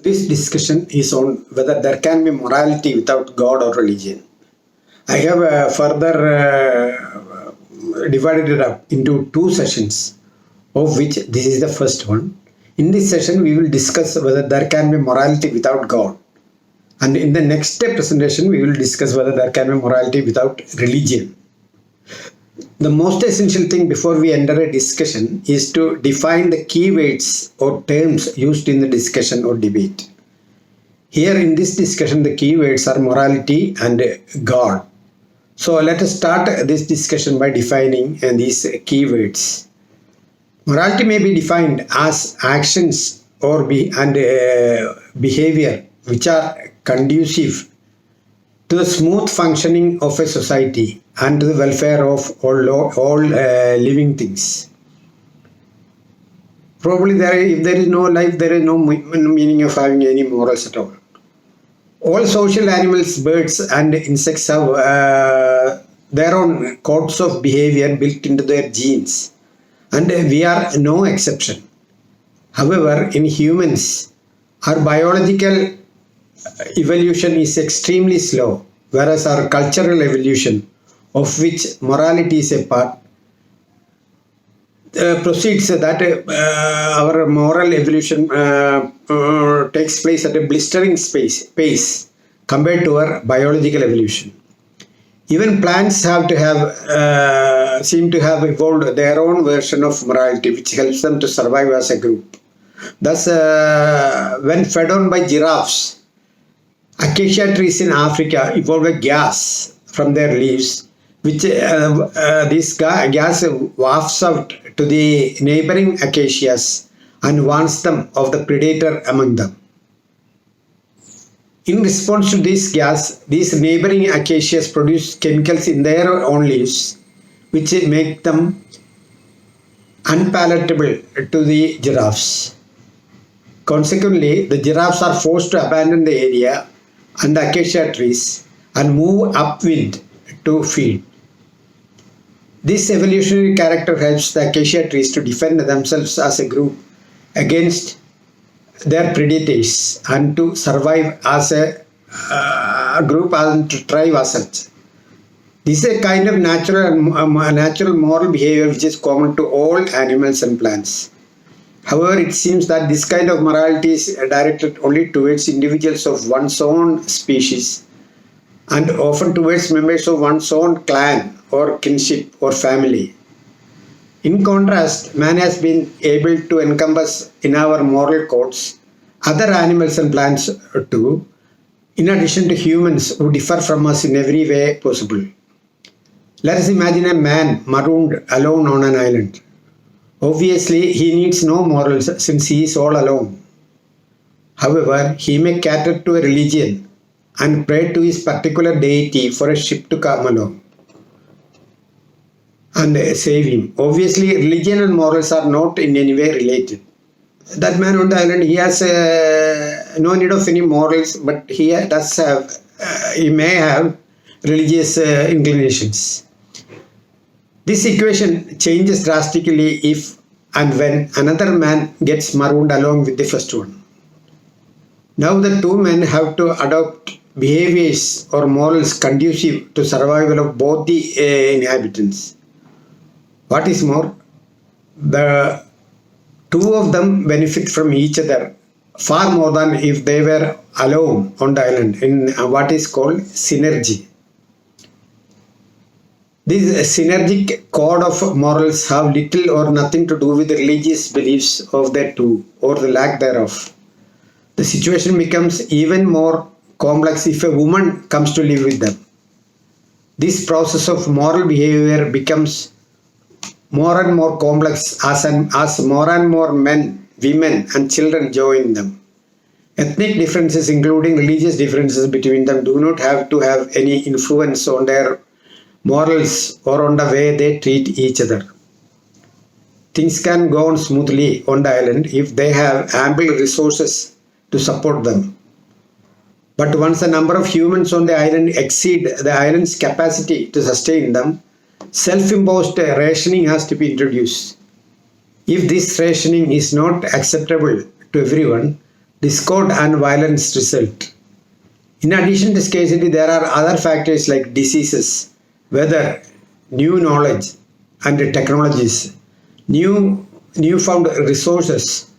This discussion is on whether there can be morality without God or religion. I have further divided it up into two sessions, of which this is the first one. In this session, we will discuss whether there can be morality without God. And in the next presentation, we will discuss whether there can be morality without religion. The most essential thing before we enter a discussion is to define the key words or terms used in the discussion or debate. Here in this discussion, the key words are morality and God. So let us start this discussion by defining these key words. Morality may be defined as actions or behavior which are conducive to the smooth functioning of a society and to the welfare of all living things. Probably if there is no life, there is no meaning of having any morals at all. All social animals, birds and insects have their own codes of behavior built into their genes, and we are no exception. However, in humans, our biological evolution is extremely slow, whereas our cultural evolution, of which morality is a part, proceeds that our moral evolution takes place at a blistering pace compared to our biological evolution. Even plants seem to have evolved their own version of morality, which helps them to survive as a group. Thus, when fed on by giraffes, acacia trees in Africa evolve a gas from their leaves, which this gas wafts out to the neighboring acacias and warns them of the predator among them. In response to this gas, these neighboring acacias produce chemicals in their own leaves, which make them unpalatable to the giraffes. Consequently, the giraffes are forced to abandon the area and the acacia trees and move upwind to feed. This evolutionary character helps the acacia trees to defend themselves as a group against their predators and to survive as a group and to thrive as such. This is a kind of natural moral behavior which is common to all animals and plants. However, it seems that this kind of morality is directed only towards individuals of one's own species and often towards members of one's own clan or kinship or family. In contrast, man has been able to encompass in our moral codes other animals and plants too, in addition to humans who differ from us in every way possible. Let us imagine a man marooned alone on an island. Obviously, he needs no morals since he is all alone. However, he may cater to a religion and pray to his particular deity for a ship to come along and save him. Obviously, religion and morals are not in any way related. That man on the island, he has no need of any morals, but he may have religious inclinations. This equation changes drastically if and when another man gets marooned along with the first one. Now the two men have to adopt behaviors or morals conducive to survival of both the inhabitants. What is more, the two of them benefit from each other far more than if they were alone on the island in what is called synergy. This synergic code of morals have little or nothing to do with the religious beliefs of the two or the lack thereof. The situation becomes even more complex if a woman comes to live with them. This process of moral behavior becomes more and more complex as more and more men, women and children join them. Ethnic differences, including religious differences between them, do not have to have any influence on their morals or on the way they treat each other. Things can go on smoothly on the island if they have ample resources to support them. But once the number of humans on the island exceed the island's capacity to sustain them, self-imposed rationing has to be introduced. If this rationing is not acceptable to everyone, discord and violence result. In addition to scarcity, there are other factors like diseases, weather, new knowledge and technologies, newfound resources,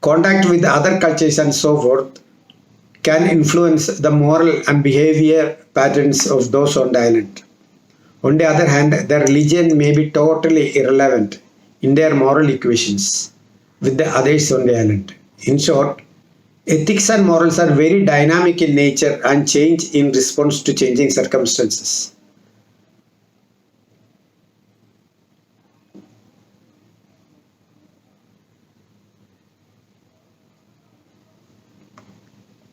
contact with other cultures and so forth can influence the moral and behavior patterns of those on the island. On the other hand, the religion may be totally irrelevant in their moral equations with the others on the island. In short, ethics and morals are very dynamic in nature and change in response to changing circumstances.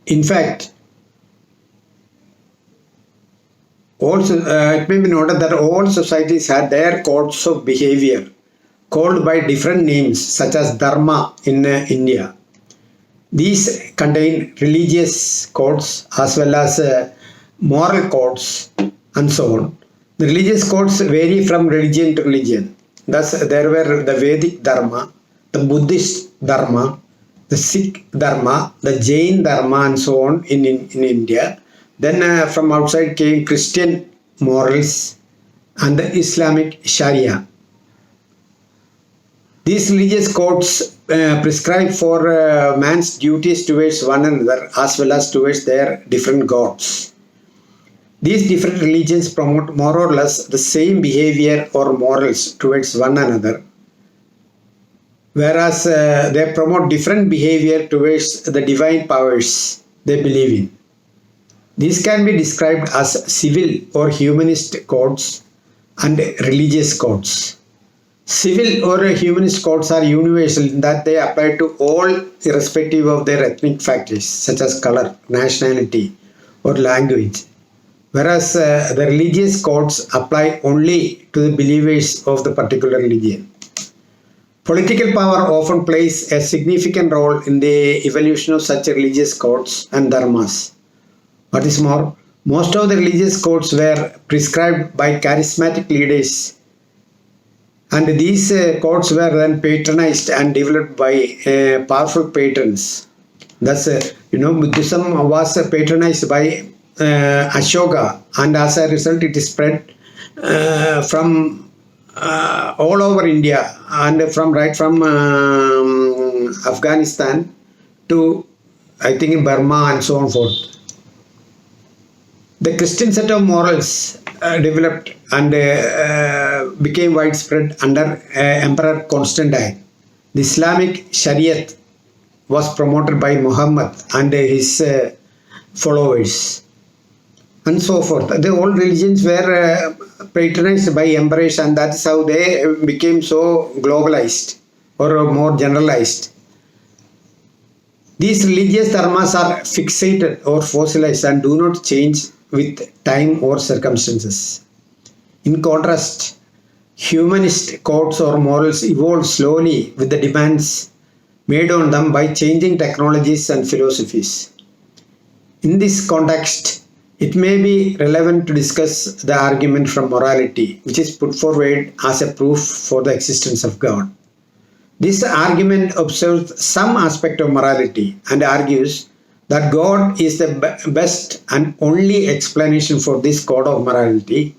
In fact, it may be noted that all societies had their codes of behavior called by different names such as dharma in India. These contain religious codes as well as moral codes and so on. The religious codes vary from religion to religion. Thus, there were the Vedic Dharma, the Buddhist Dharma, the Sikh Dharma, the Jain Dharma and so on in India. Then from outside came Christian morals and the Islamic Sharia. These religious codes prescribe for man's duties towards one another as well as towards their different gods. These different religions promote more or less the same behavior or morals towards one another, whereas they promote different behavior towards the divine powers they believe in. These can be described as civil or humanist codes and religious codes. Civil or humanist codes are universal in that they apply to all irrespective of their ethnic factors such as color, nationality or language, whereas the religious codes apply only to the believers of the particular religion. Political power often plays a significant role in the evolution of such religious codes and dharmas. What is more, most of the religious codes were prescribed by charismatic leaders, and these codes were then patronized and developed by powerful patrons. Thus, Buddhism was patronized by Ashoka, and as a result, it spread from all over India and right from Afghanistan to I think Burma and so on forth. The Christian set of morals developed and became widespread under Emperor Constantine. The Islamic Shariat was promoted by Muhammad and his followers and so forth. The old religions were patronized by emperors, and that is how they became so globalized or more generalized. These religious dharmas are fixated or fossilized and do not change with time or circumstances. In contrast, humanist codes or morals evolve slowly with the demands made on them by changing technologies and philosophies. In this context, it may be relevant to discuss the argument from morality, which is put forward as a proof for the existence of God. This argument observes some aspect of morality and argues that God is the best and only explanation for this code of morality,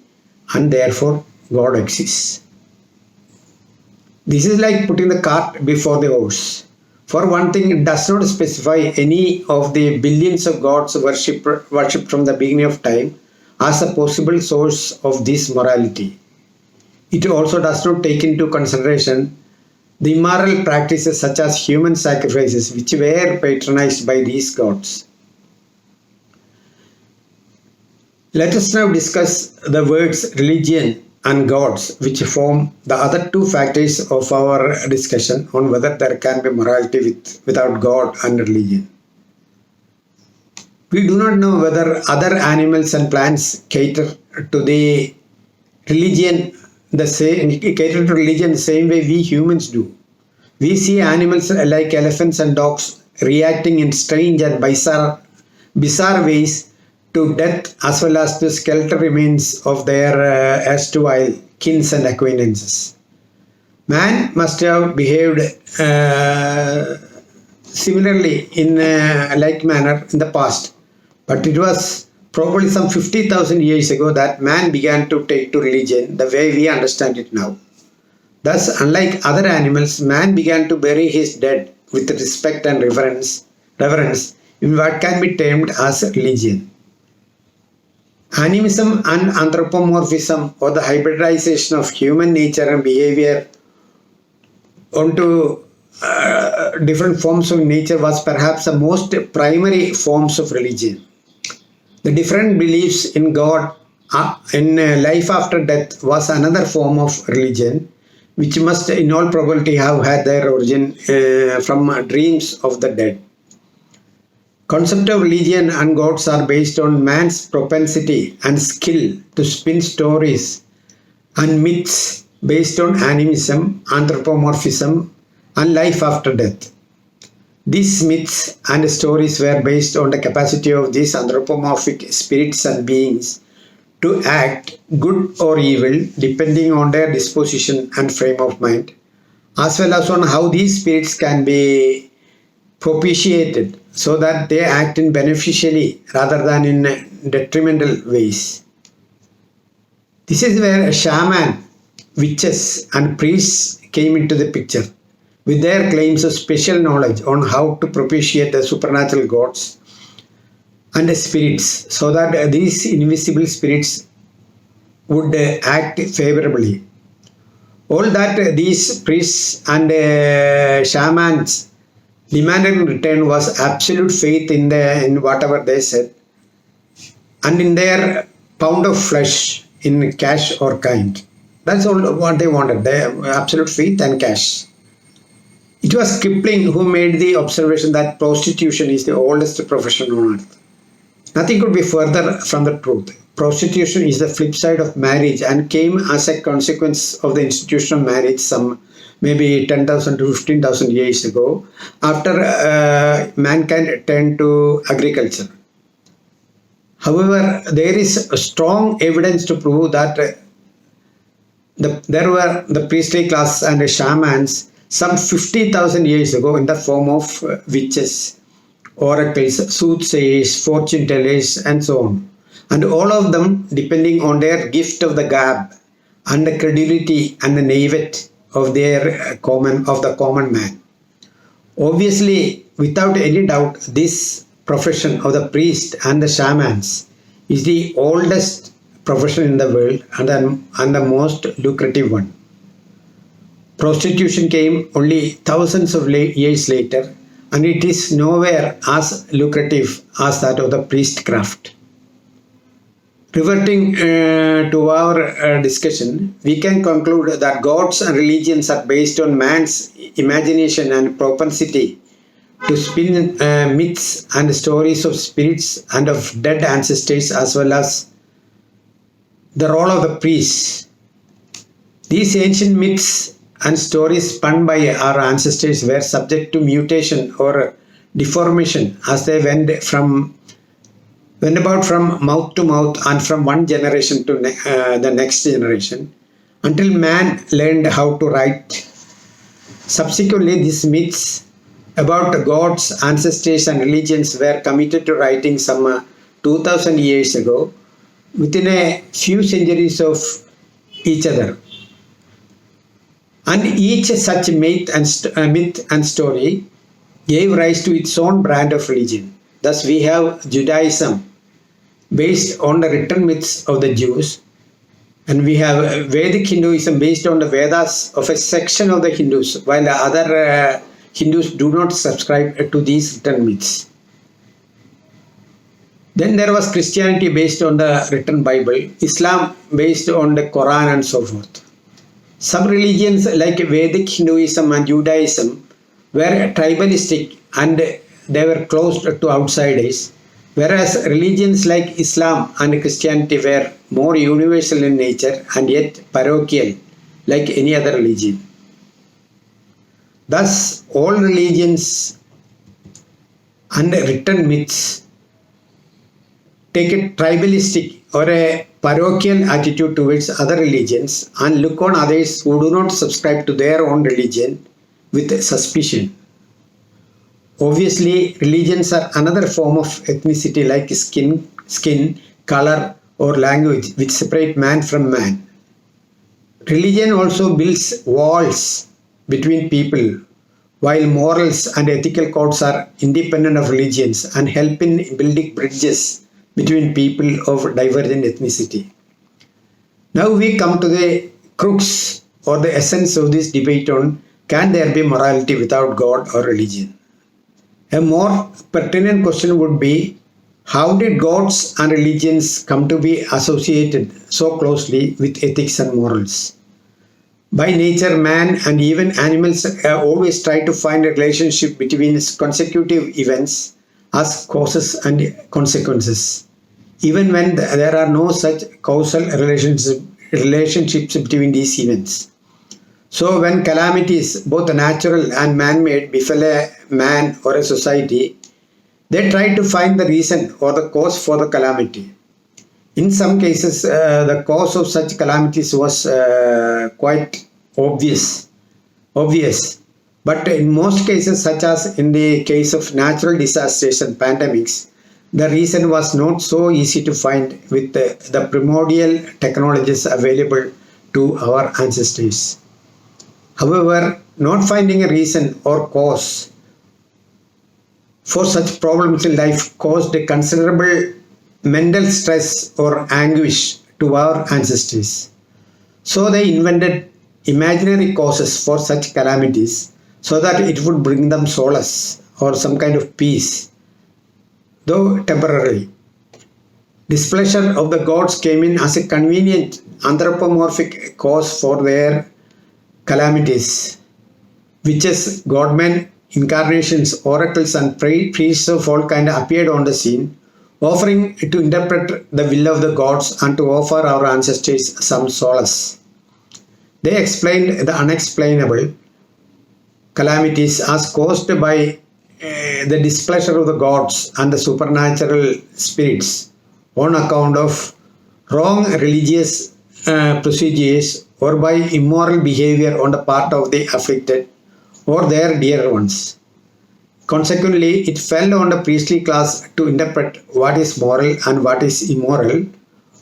and therefore God exists. This is like putting the cart before the horse. For one thing, it does not specify any of the billions of gods worshipped from the beginning of time as a possible source of this morality. It also does not take into consideration the immoral practices such as human sacrifices which were patronized by these gods. Let us now discuss the words religion and gods, which form the other two factors of our discussion on whether there can be morality without God and religion. We do not know whether other animals and plants cater to the religion the same way we humans do. We see animals like elephants and dogs reacting in strange and bizarre ways to death as well as to skeletal remains of their erstwhile kins and acquaintances. Man must have behaved similarly in like manner in the past. But it was probably some 50,000 years ago that man began to take to religion the way we understand it now. Thus, unlike other animals, man began to bury his dead with respect and reverence in what can be termed as religion. Animism and anthropomorphism, or the hybridization of human nature and behavior onto different forms of nature, was perhaps the most primary forms of religion. The different beliefs in God, in life after death, was another form of religion, which must in all probability have had their origin from dreams of the dead. Concept of religion and gods are based on man's propensity and skill to spin stories and myths based on animism, anthropomorphism, and life after death. These myths and stories were based on the capacity of these anthropomorphic spirits and beings to act good or evil depending on their disposition and frame of mind, as well as on how these spirits can be propitiated so that they act in beneficially rather than in detrimental ways. This is where a shaman, witches, and priests came into the picture with their claims of special knowledge on how to propitiate the supernatural gods and the spirits so that these invisible spirits would act favorably. All that these priests and shamans demanded in return was absolute faith in whatever they said and in their pound of flesh in cash or kind. That's all what they wanted, their absolute faith and cash. It was Kipling who made the observation that prostitution is the oldest profession on earth. Nothing could be further from the truth. Prostitution is the flip side of marriage and came as a consequence of the institution of marriage some maybe 10,000 to 15,000 years ago, after mankind turned to agriculture. However, there is strong evidence to prove that there were the priestly class and the shamans some 50,000 years ago in the form of witches, oracles, soothsayers, fortune tellers, and so on. And all of them depending on their gift of the gab and the credulity and the naivete of the common man. Obviously, without any doubt, this profession of the priest and the shamans is the oldest profession in the world and the most lucrative one. Prostitution came only thousands of years later, and it is nowhere as lucrative as that of the priestcraft. Reverting to our discussion, we can conclude that gods and religions are based on man's imagination and propensity to spin myths and stories of spirits and of dead ancestors, as well as the role of the priests. These ancient myths and stories spun by our ancestors were subject to mutation or deformation as they went about from mouth to mouth and from one generation to the next generation until man learned how to write. Subsequently, these myths about gods, ancestors, and religions were committed to writing some 2000 years ago within a few centuries of each other. And each such myth and story gave rise to its own brand of religion. Thus, we have Judaism based on the written myths of the Jews, and we have Vedic Hinduism based on the Vedas of a section of the Hindus, while the other Hindus do not subscribe to these written myths. Then there was Christianity based on the written Bible, Islam based on the Quran, and so forth. Some religions like Vedic Hinduism and Judaism were tribalistic and they were closed to outsiders, whereas religions like Islam and Christianity were more universal in nature and yet parochial, like any other religion. Thus, all religions and written myths take a tribalistic or a parochial attitude towards other religions and look on others who do not subscribe to their own religion with suspicion. Obviously, religions are another form of ethnicity like skin, color, or language which separate man from man. Religion also builds walls between people, while morals and ethical codes are independent of religions and help in building bridges between people of divergent ethnicity. Now we come to the crux or the essence of this debate on can there be morality without God or religion? A more pertinent question would be how did gods and religions come to be associated so closely with ethics and morals? By nature, man and even animals always try to find a relationship between consecutive events as causes and consequences, even when there are no such causal relationships between these events. So when calamities, both natural and man-made, befell a man or a society, they try to find the reason or the cause for the calamity. In some cases, the cause of such calamities was quite obvious. But in most cases, such as in the case of natural disasters and pandemics, the reason was not so easy to find with the primordial technologies available to our ancestors. However, not finding a reason or cause for such problems in life caused a considerable mental stress or anguish to our ancestors. So they invented imaginary causes for such calamities so that it would bring them solace or some kind of peace, though temporarily. Displeasure of the gods came in as a convenient anthropomorphic cause for their calamities. Witches, godmen, incarnations, oracles, and priests of all kind appeared on the scene, offering to interpret the will of the gods and to offer our ancestors some solace. They explained the unexplainable calamities as caused by the displeasure of the gods and the supernatural spirits on account of wrong religious procedures or by immoral behavior on the part of the afflicted or their dear ones. Consequently, it fell on the priestly class to interpret what is moral and what is immoral,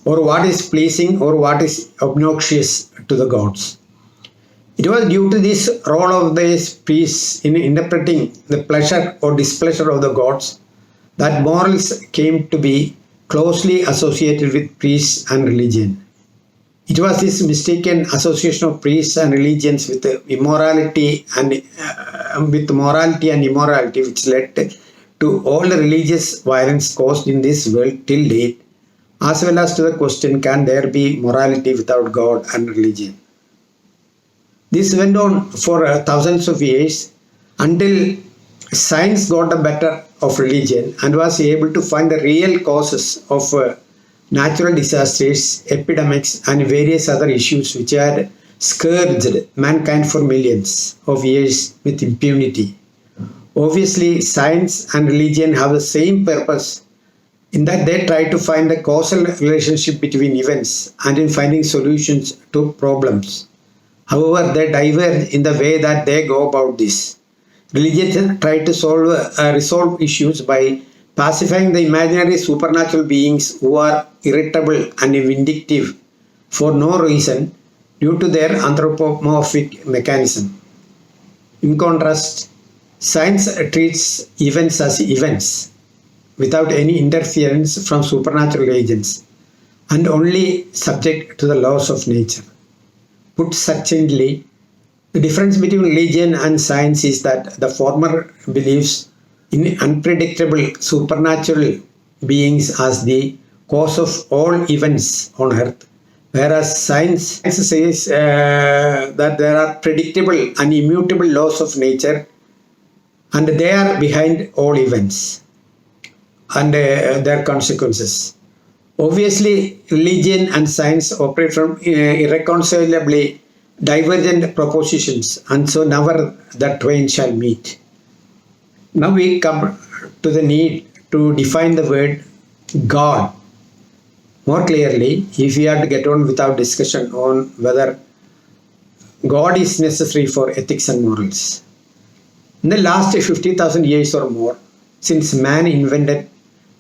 or what is pleasing or what is obnoxious to the gods. It was due to this role of these priests in interpreting the pleasure or displeasure of the gods that morals came to be closely associated with priests and religion. It was this mistaken association of priests and religions with immorality and morality and immorality which led to all the religious violence caused in this world till date, as well as to the question, can there be morality without God and religion? This went on for thousands of years until science got the better of religion and was able to find the real causes of natural disasters, epidemics, and various other issues which had scourged mankind for millions of years with impunity. Obviously, science and religion have the same purpose in that they try to find the causal relationship between events and in finding solutions to problems. However, they diverge in the way that they go about this. Religion try to resolve issues by pacifying the imaginary supernatural beings who are irritable and vindictive for no reason due to their anthropomorphic mechanism. In contrast, science treats events as events without any interference from supernatural agents and only subject to the laws of nature. Put succinctly, the difference between religion and science is that the former believes in unpredictable supernatural beings as the cause of all events on earth, whereas science says that there are predictable and immutable laws of nature and they are behind all events and their consequences. Obviously, religion and science operate from irreconcilably divergent propositions, and so never the twain shall meet. Now we come to the need to define the word God more clearly if we are to get on without discussion on whether God is necessary for ethics and morals. In the last 50,000 years or more, since man invented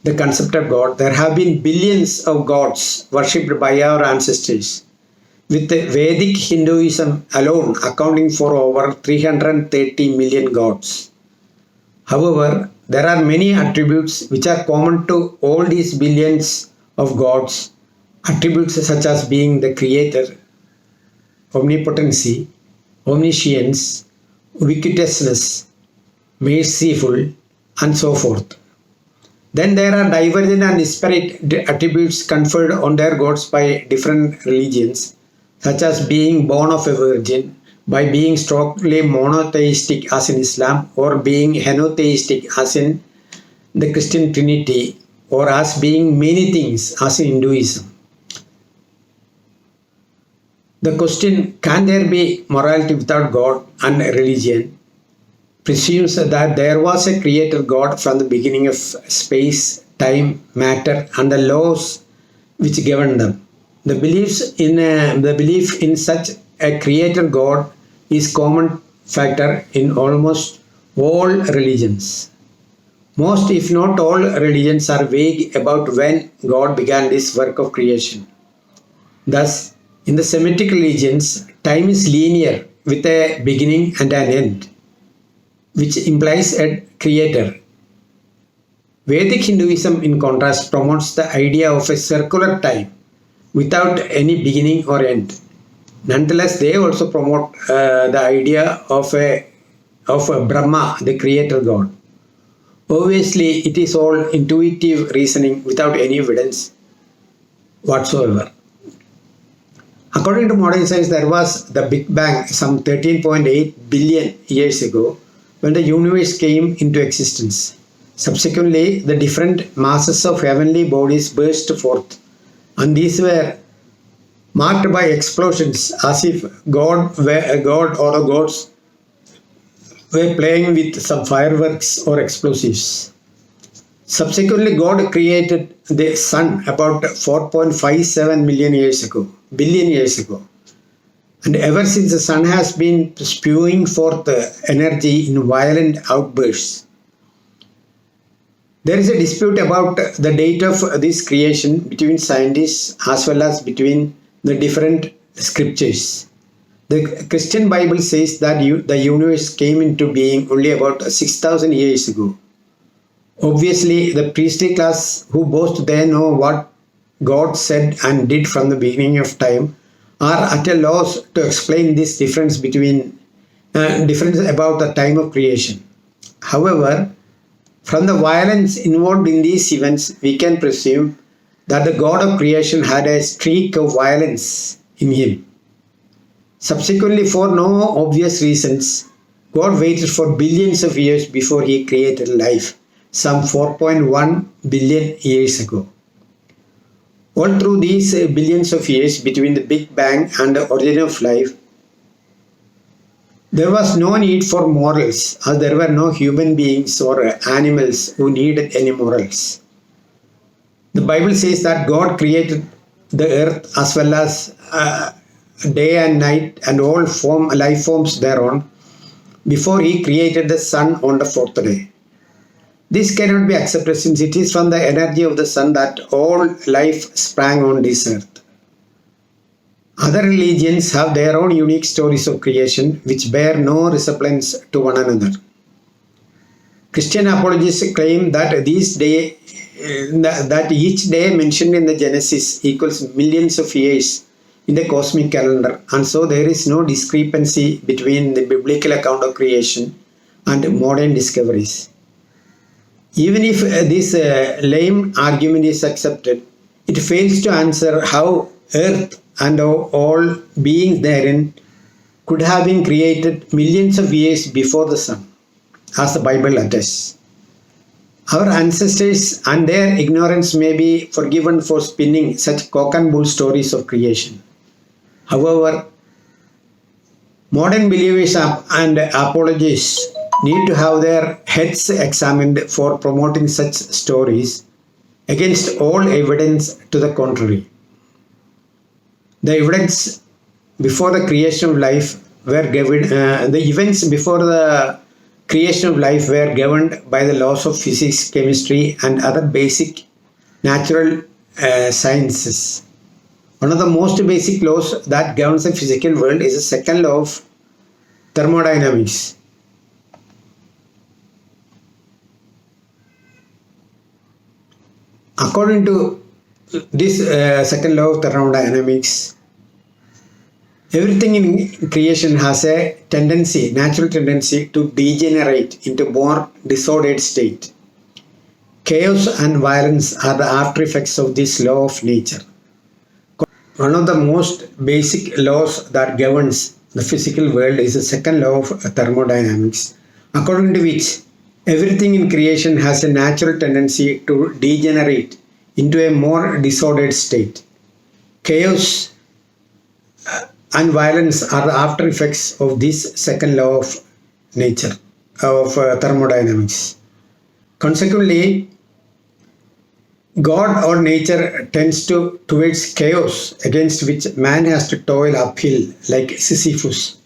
the concept of God, there have been billions of gods worshipped by our ancestors, with Vedic Hinduism alone accounting for over 330 million gods. However, there are many attributes which are common to all these billions of gods, attributes such as being the creator, omnipotency, omniscience, ubiquitousness, merciful, and so forth. Then there are divergent and disparate attributes conferred on their gods by different religions, such as being born of a virgin, by being strongly monotheistic as in Islam, or being henotheistic as in the Christian Trinity, or as being many things as in Hinduism. The question, can there be morality without God and religion, presumes that there was a creator God from the beginning of space, time, matter, and the laws which govern them. The belief in such a creator God is common factor in almost all religions. Most, if not all, religions are vague about when God began this work of creation. Thus, in the Semitic religions, time is linear with a beginning and an end, which implies a creator. Vedic Hinduism, in contrast, promotes the idea of a circular time without any beginning or end. Nonetheless, they also promote the idea of a Brahma, the creator God. Obviously, it is all intuitive reasoning without any evidence whatsoever. According to modern science, there was the Big Bang some 13.8 billion years ago when the universe came into existence. Subsequently, the different masses of heavenly bodies burst forth, and these were marked by explosions as if God or the gods were playing with some fireworks or explosives. Subsequently, God created the sun about 4.57 billion years ago. And ever since, the sun has been spewing forth energy in violent outbursts. There is a dispute about the date of this creation between scientists as well as between the different scriptures. The Christian Bible says that the universe came into being only about 6,000 years ago. Obviously, the priestly class who boast they know what God said and did from the beginning of time are at a loss to explain this difference about the time of creation. However, from the violence involved in these events, we can presume that the God of creation had a streak of violence in him. Subsequently, for no obvious reasons, God waited for billions of years before he created life, some 4.1 billion years ago. All through these billions of years between the Big Bang and the origin of life, there was no need for morals, as there were no human beings or animals who needed any morals. The Bible says that God created the earth as well as day and night and all life forms thereon before he created the sun on the fourth day. This cannot be accepted since it is from the energy of the sun that all life sprang on this earth. Other religions have their own unique stories of creation which bear no resemblance to one another. Christian apologists claim that each day mentioned in the Genesis equals millions of years in the cosmic calendar, and so there is no discrepancy between the biblical account of creation and modern discoveries. Even if this lame argument is accepted, it fails to answer how earth and all beings therein could have been created millions of years before the sun, as the Bible attests. Our ancestors and their ignorance may be forgiven for spinning such cock and bull stories of creation. However, modern believers and apologists need to have their heads examined for promoting such stories against all evidence to the contrary. The evidence before the creation of life were given, the events before the creation of life were governed by the laws of physics, chemistry, and other basic natural sciences. One of the most basic laws that governs the physical world is the second law of thermodynamics. According to this second law of thermodynamics, everything in creation has a tendency, natural tendency to degenerate into more disordered state. Chaos and violence are the after effects of this law of nature. One of the most basic laws that governs the physical world is the second law of thermodynamics, according to which everything in creation has a natural tendency to degenerate into a more disordered state. Chaos and violence are the after effects of this second law of nature, of thermodynamics. Consequently, God or nature tends towards chaos, against which man has to toil uphill like Sisyphus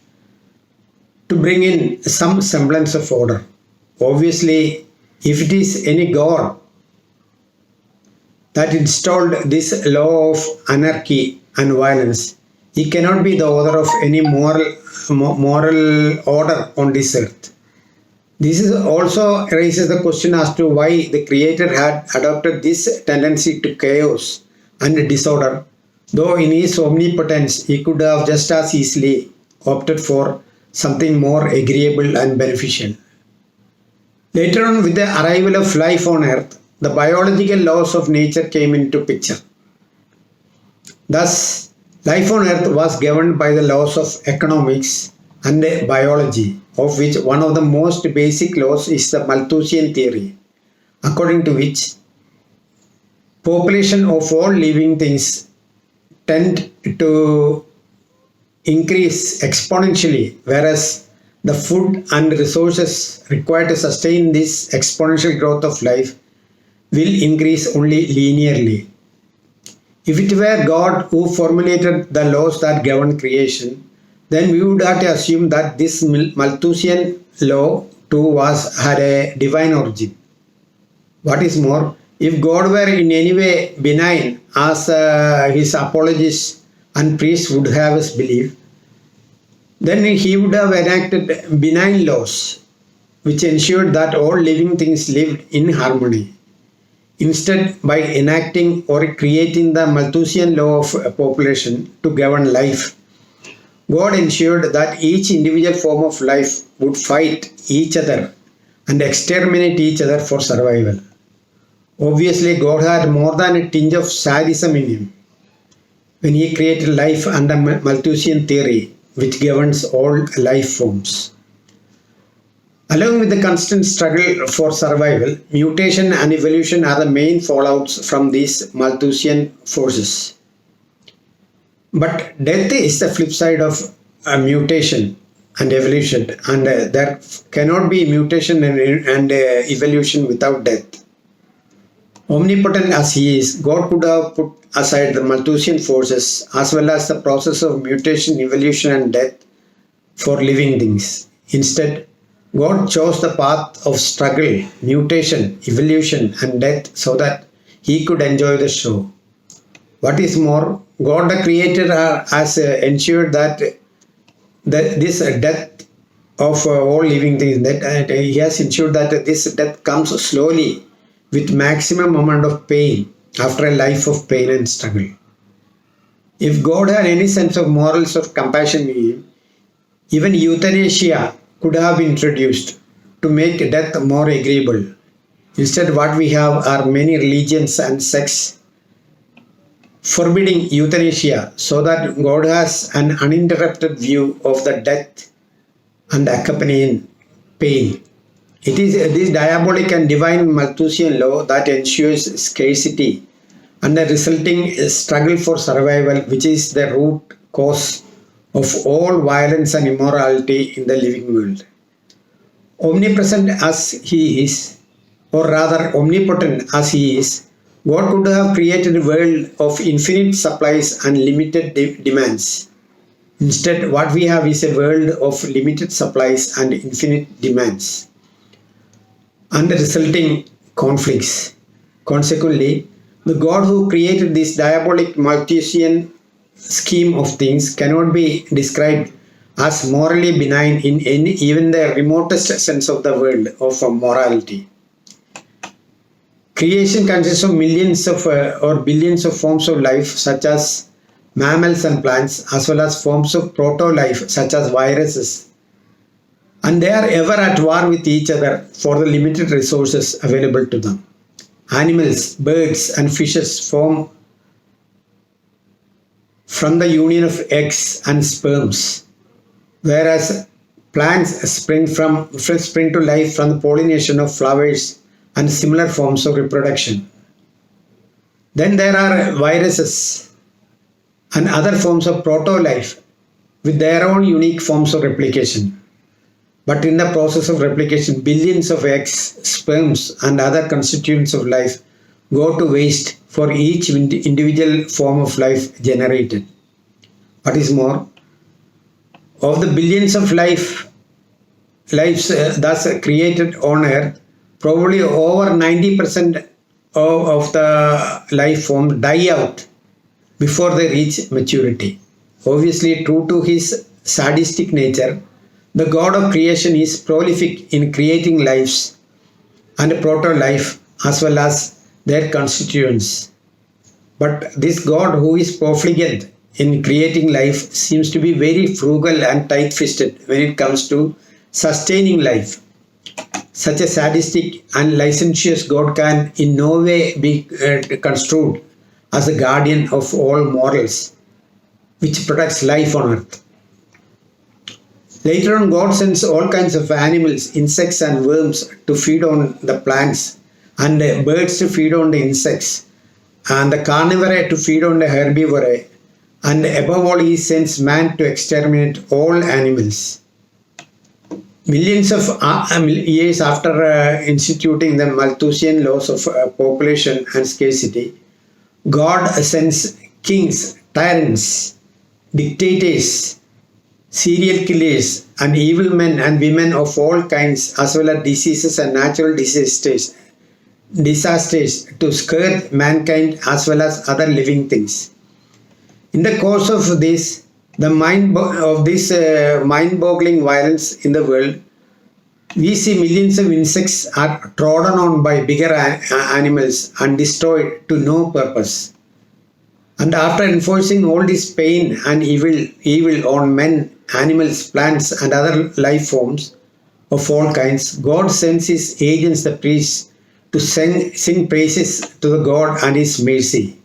to bring in some semblance of order. Obviously, if it is any God that installed this law of anarchy and violence, he cannot be the author of any moral order on this earth. This is also raises the question as to why the Creator had adopted this tendency to chaos and disorder, though in his omnipotence he could have just as easily opted for something more agreeable and beneficial. Later on, with the arrival of life on earth, the biological laws of nature came into picture. Thus, life on earth was governed by the laws of economics and biology, of which one of the most basic laws is the Malthusian theory, according to which population of all living things tend to increase exponentially, whereas the food and resources required to sustain this exponential growth of life will increase only linearly. If it were God who formulated the laws that govern creation, then we would have to assume that this Malthusian law too had a divine origin. What is more, if God were in any way benign, as his apologists and priests would have us believe, then he would have enacted benign laws which ensured that all living things lived in harmony. Instead, by enacting or creating the Malthusian law of population to govern life, God ensured that each individual form of life would fight each other and exterminate each other for survival. Obviously, God had more than a tinge of sadism in him when he created life under Malthusian theory, which governs all life forms. Along with the constant struggle for survival, mutation and evolution are the main fallouts from these Malthusian forces. But death is the flip side of mutation and evolution, and there cannot be mutation and evolution without death. Omnipotent as he is, God could have put aside the Malthusian forces as well as the process of mutation, evolution, and death for living things. Instead, God chose the path of struggle, mutation, evolution, and death so that he could enjoy the show. What is more, God the Creator has ensured that this death of all living things, that he has ensured that this death comes slowly with maximum amount of pain after a life of pain and struggle. If God had any sense of morals or compassion in him, even euthanasia could have been introduced to make death more agreeable. Instead, what we have are many religions and sects forbidding euthanasia, so that God has an uninterrupted view of the death and accompanying pain. It is this diabolic and divine Malthusian law that ensures scarcity and the resulting struggle for survival, which is the root cause of all violence and immorality in the living world. Omnipresent as he is, or rather omnipotent as he is, God could have created a world of infinite supplies and limited demands. Instead, what we have is a world of limited supplies and infinite demands. and the resulting conflicts. Consequently, the God who created this diabolic Malthusian scheme of things cannot be described as morally benign in any, even the remotest sense of the word of morality. Creation consists of millions of or billions of forms of life, such as mammals and plants, as well as forms of proto-life, such as viruses. And they are ever at war with each other for the limited resources available to them. Animals, birds, and fishes form from the union of eggs and sperms, whereas plants spring to life from the pollination of flowers and similar forms of reproduction. Then there are viruses and other forms of proto-life with their own unique forms of replication. But in the process of replication, billions of eggs, sperms, and other constituents of life go to waste for each individual form of life generated. What is more, of the billions of lives thus created on Earth, probably over 90% of the life forms die out before they reach maturity. Obviously, true to his sadistic nature, the God of creation is prolific in creating lives and proto-life as well as their constituents. But this God who is profligate in creating life seems to be very frugal and tight-fisted when it comes to sustaining life. Such a sadistic and licentious God can in no way be construed as the guardian of all morals, which protects life on earth. Later on, God sends all kinds of animals, insects and worms to feed on the plants, and birds to feed on the insects, and the carnivore to feed on the herbivore, and above all, He sends man to exterminate all animals. Millions of years after instituting the Malthusian laws of population and scarcity, God sends kings, tyrants, dictators, serial killers, and evil men and women of all kinds, as well as diseases and natural disasters to scourge mankind as well as other living things. In the course of this, the mind-boggling violence in the world, we see millions of insects are trodden on by bigger animals and destroyed to no purpose. And after enforcing all this pain and evil on men, animals, plants, and other life forms of all kinds, God sends His agents, the priests, to sing praises to the God and His mercy,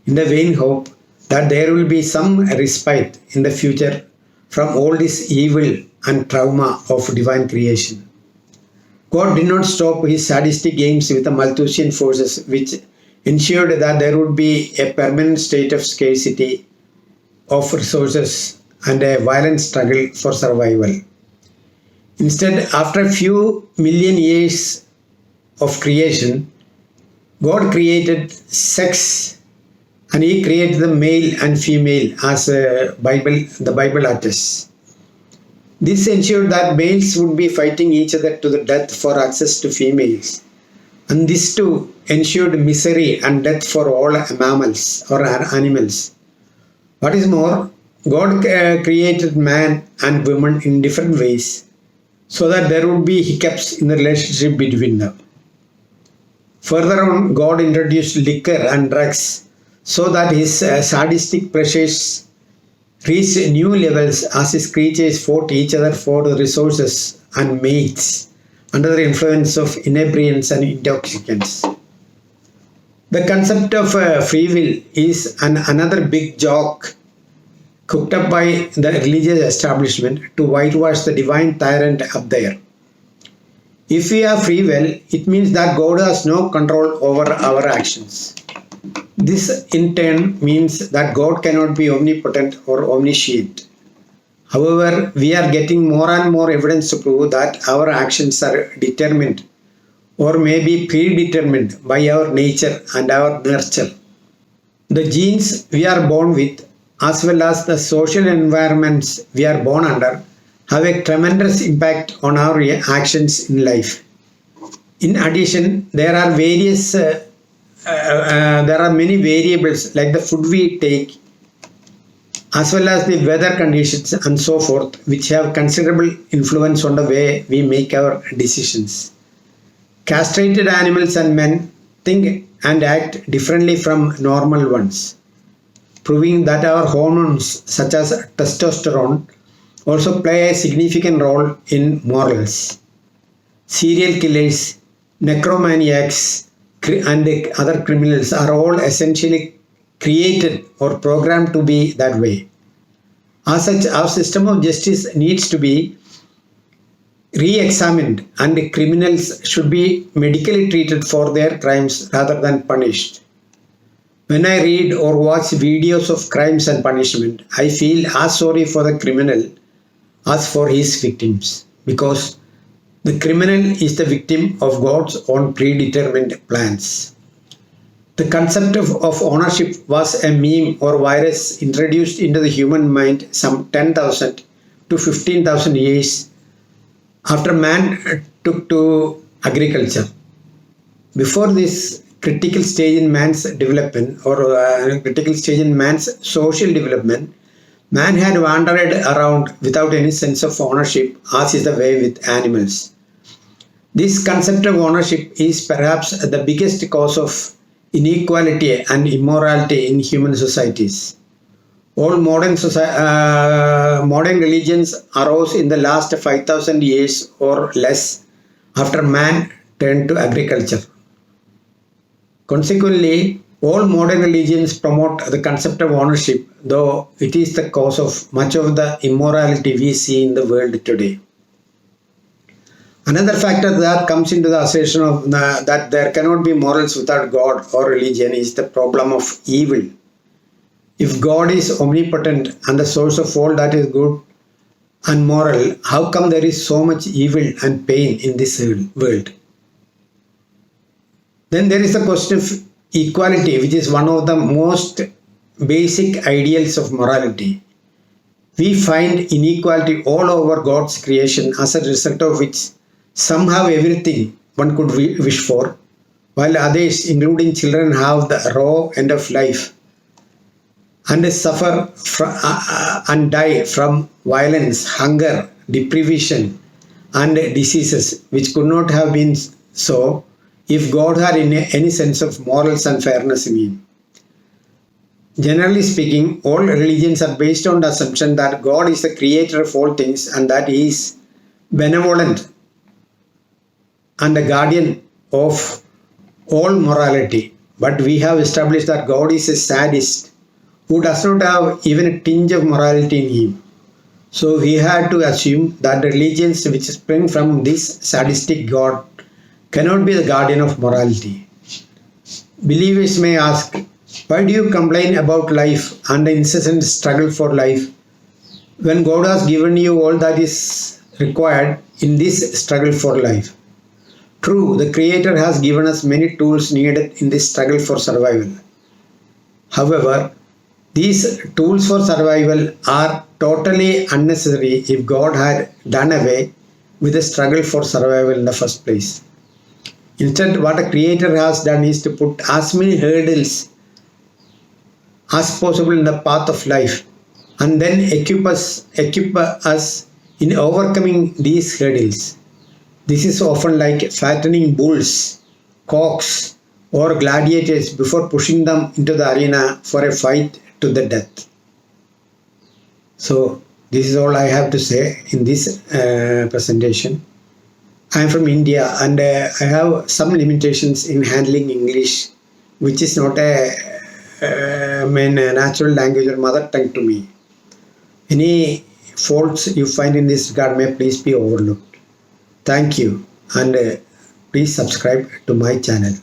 in the vain hope that there will be some respite in the future from all this evil and trauma of divine creation. God did not stop His sadistic aims with the Malthusian forces, which ensured that there would be a permanent state of scarcity of resources and a violent struggle for survival. Instead, after a few million years of creation, God created sex, and He created the male and female as the Bible attests. This ensured that males would be fighting each other to the death for access to females, and this too ensured misery and death for all mammals or animals. What is more, God created man and woman in different ways so that there would be hiccups in the relationship between them. Further on, God introduced liquor and drugs so that His sadistic pleasures reached new levels as His creatures fought each other for the resources and mates under the influence of inebriants and intoxicants. The concept of free will is another big joke cooked up by the religious establishment to whitewash the divine tyrant up there. If we have free will, it means that God has no control over our actions. This in turn means that God cannot be omnipotent or omniscient. However, we are getting more and more evidence to prove that our actions are determined or may be predetermined by our nature and our nurture. The genes we are born with, as well as the social environments we are born under, have a tremendous impact on our actions in life. In addition, there are many variables like the food we take, as well as the weather conditions and so forth, which have considerable influence on the way we make our decisions. Castrated animals and men think and act differently from normal ones, proving that our hormones such as testosterone also play a significant role in morals. Serial killers, necromaniacs, and other criminals are all essentially created or programmed to be that way. As such, our system of justice needs to be re-examined, and criminals should be medically treated for their crimes rather than punished. When I read or watch videos of crimes and punishment, I feel as sorry for the criminal as for his victims, because the criminal is the victim of God's own predetermined plans. The concept of ownership was a meme or virus introduced into the human mind some 10,000 to 15,000 years after man took to agriculture. Before this critical stage in man's development, or critical stage in man's social development, man had wandered around without any sense of ownership, as is the way with animals. This concept of ownership is perhaps the biggest cause of inequality and immorality in human societies. All modern religions arose in the last 5,000 years or less after man turned to agriculture. Consequently, all modern religions promote the concept of ownership, though it is the cause of much of the immorality we see in the world today. Another factor that comes into the assertion of that there cannot be morals without God or religion is the problem of evil. If God is omnipotent and the source of all that is good and moral, how come there is so much evil and pain in this world? Then there is the question of equality, which is one of the most basic ideals of morality. We find inequality all over God's creation, as a result of which some have everything one could wish for, while others, including children, have the raw end of life and suffer and die from violence, hunger, deprivation, and diseases, which could not have been so if God had any sense of morals and fairness in him. Generally speaking, all religions are based on the assumption that God is the creator of all things and that he is benevolent and the guardian of all morality. But we have established that God is a sadist who does not have even a tinge of morality in him. So we had to assume that the religions which spring from this sadistic God cannot be the guardian of morality. Believers may ask, why do you complain about life and the incessant struggle for life when God has given you all that is required in this struggle for life? True, the Creator has given us many tools needed in this struggle for survival. However, these tools for survival are totally unnecessary if God had done away with the struggle for survival in the first place. Instead, what the Creator has done is to put as many hurdles as possible in the path of life, and then equip us in overcoming these hurdles. This is often like fattening bulls, cocks, or gladiators before pushing them into the arena for a fight to the death. So this is all I have to say in this presentation. I am from India, and I have some limitations in handling English, which is not a natural language or mother tongue to me. Any faults you find in this regard may please be overlooked. Thank you, and please subscribe to my channel.